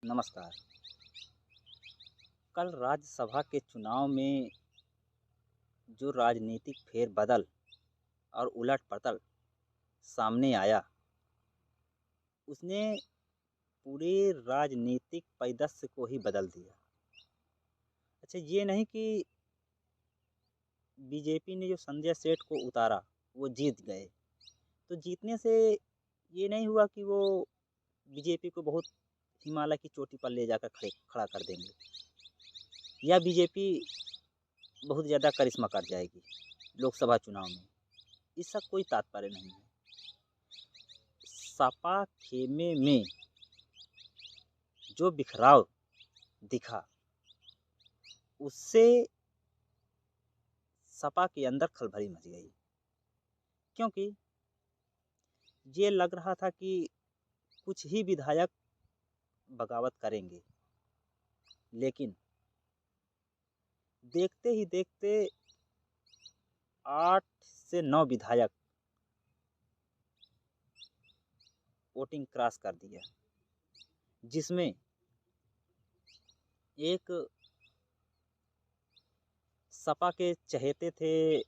नमस्कार। कल राज्यसभा के चुनाव में जो राजनीतिक फेरबदल और उलट-पलट सामने आया, उसने पूरे राजनीतिक परिदृश्य को ही बदल दिया। अच्छा, ये नहीं कि बीजेपी ने जो संजय सेठ को उतारा, वो जीत गए। तो जीतने से ये नहीं हुआ कि वो बीजेपी को बहुत हिमालय की चोटी पर ले जाकर खड़ा कर देंगे या बीजेपी बहुत ज़्यादा करिश्मा कर जाएगी लोकसभा चुनाव में। इसका कोई तात्पर्य नहीं है। सपा खेमे में जो बिखराव दिखा, उससे सपा के अंदर खलबली मच गई, क्योंकि ये लग रहा था कि कुछ ही विधायक बगावत करेंगे, लेकिन देखते ही देखते 8 से 9 विधायक वोटिंग क्रॉस कर दिया, जिसमें एक सपा के चहेते थे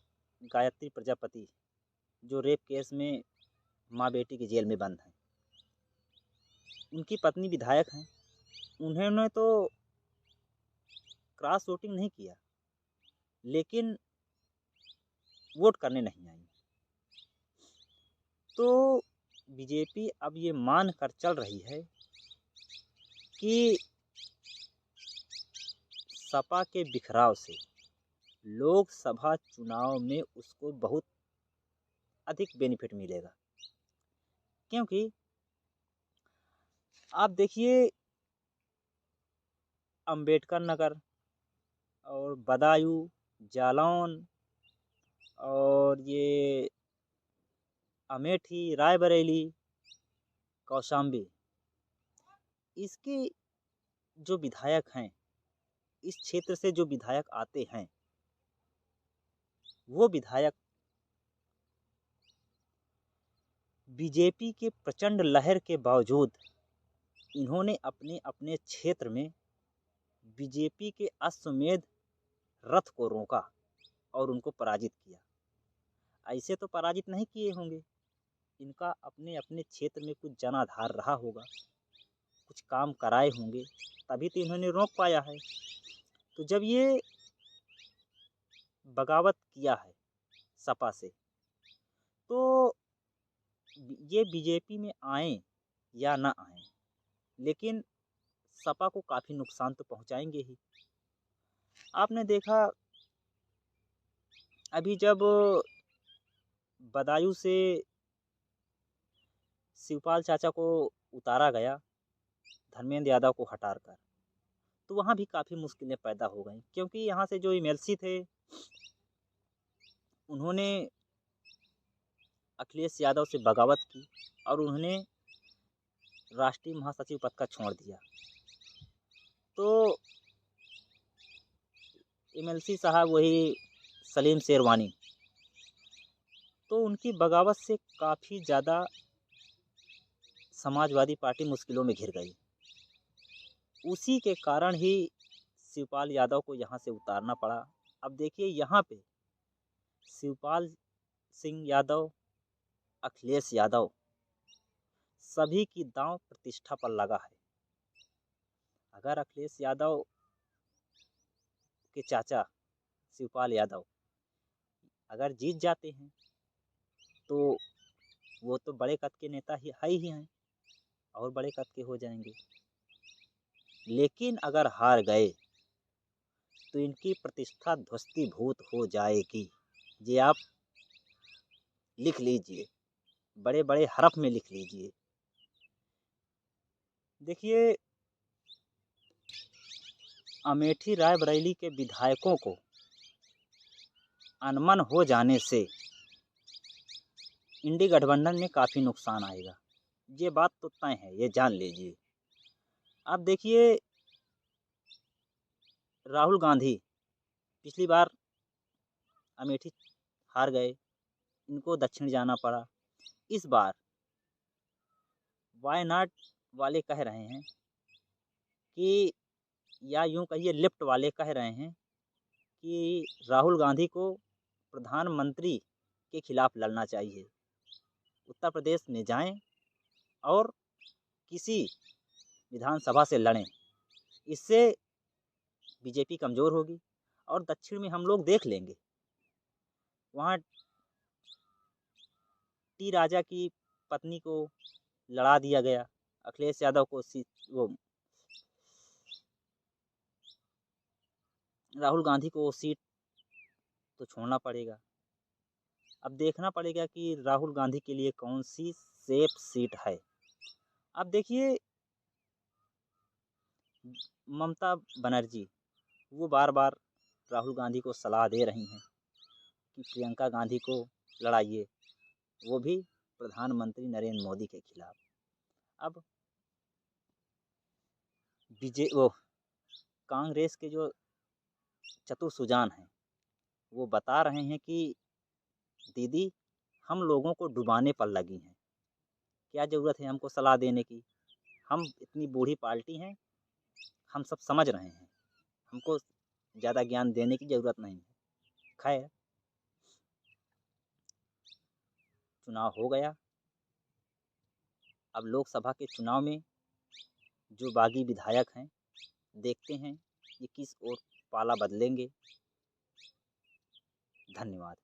गायत्री प्रजापति, जो रेप केस में माँ बेटी की जेल में बंद हैं। उनकी पत्नी विधायक हैं। उन्होंने तो क्रॉस वोटिंग नहीं किया, लेकिन वोट करने नहीं आई। तो बीजेपी अब ये मान कर चल रही है कि सपा के बिखराव से लोकसभा चुनाव में उसको बहुत अधिक बेनिफिट मिलेगा, क्योंकि आप देखिए अंबेडकर नगर और बदायूं, जालौन और ये अमेठी, रायबरेली, कौशाम्बी, इसके जो विधायक हैं, इस क्षेत्र से जो विधायक आते हैं, वो विधायक बीजेपी के प्रचंड लहर के बावजूद इन्होंने अपने अपने क्षेत्र में बीजेपी के अश्वमेध रथ को रोका और उनको पराजित किया। ऐसे तो पराजित नहीं किए होंगे, इनका अपने अपने क्षेत्र में कुछ जनाधार रहा होगा, कुछ काम कराए होंगे, तभी तो इन्होंने रोक पाया है। तो जब ये बगावत किया है सपा से, तो ये बीजेपी में आए या ना आए, लेकिन सपा को काफ़ी नुकसान तो पहुंचाएंगे ही। आपने देखा अभी जब बदायूं से शिवपाल चाचा को उतारा गया धर्मेंद्र यादव को हटाकर, तो वहाँ भी काफ़ी मुश्किलें पैदा हो गई, क्योंकि यहाँ से जो एमएलसी थे उन्होंने अखिलेश यादव से बगावत की और उन्होंने राष्ट्रीय महासचिव पद का छोड़ दिया। तो एमएलसी साहब वही सलीम शेरवानी, तो उनकी बगावत से काफ़ी ज़्यादा समाजवादी पार्टी मुश्किलों में घिर गई। उसी के कारण ही शिवपाल यादव को यहाँ से उतारना पड़ा। अब देखिए यहाँ पे शिवपाल सिंह यादव, अखिलेश यादव, सभी की दांव प्रतिष्ठा पर लगा है। अगर अखिलेश यादव के चाचा शिवपाल यादव अगर जीत जाते हैं तो वो तो बड़े कद के नेता ही हैं और बड़े कद के हो जाएंगे, लेकिन अगर हार गए तो इनकी प्रतिष्ठा ध्वस्तीभूत हो जाएगी। ये आप लिख लीजिए, बड़े बड़े हरफ में लिख लीजिए। देखिए अमेठी रायबरेली के विधायकों को अनमन हो जाने से इंडी गठबंधन में काफ़ी नुकसान आएगा। ये बात तो तय है, ये जान लीजिए। आप देखिए राहुल गांधी पिछली बार अमेठी हार गए, इनको दक्षिण जाना पड़ा। इस बार वायनाड वाले कह रहे हैं कि या यूँ कहिए लेफ्ट वाले कह रहे हैं कि राहुल गांधी को प्रधानमंत्री के खिलाफ लड़ना चाहिए। उत्तर प्रदेश में जाएं और किसी विधानसभा से लड़ें। इससे बीजेपी कमज़ोर होगी और दक्षिण में हम लोग देख लेंगे। वहाँ टी राजा की पत्नी को लड़ा दिया गया। अखिलेश यादव को वो राहुल गांधी को वो सीट तो छोड़ना पड़ेगा। अब देखना पड़ेगा कि राहुल गांधी के लिए कौन सी सेफ सीट है। अब देखिए ममता बनर्जी वो बार बार राहुल गांधी को सलाह दे रही हैं कि प्रियंका गांधी को लड़ाइए, वो भी प्रधानमंत्री नरेंद्र मोदी के खिलाफ। अब वो कांग्रेस के जो चतुर सुजान हैं वो बता रहे हैं कि दीदी हम लोगों को डुबाने पर लगी हैं, क्या ज़रूरत है हमको सलाह देने की, हम इतनी बूढ़ी पार्टी हैं, हम सब समझ रहे हैं, हमको ज़्यादा ज्ञान देने की ज़रूरत नहीं है। खैर चुनाव हो गया। अब लोकसभा के चुनाव में जो बागी विधायक हैं देखते हैं ये किस ओर पाला बदलेंगे। धन्यवाद।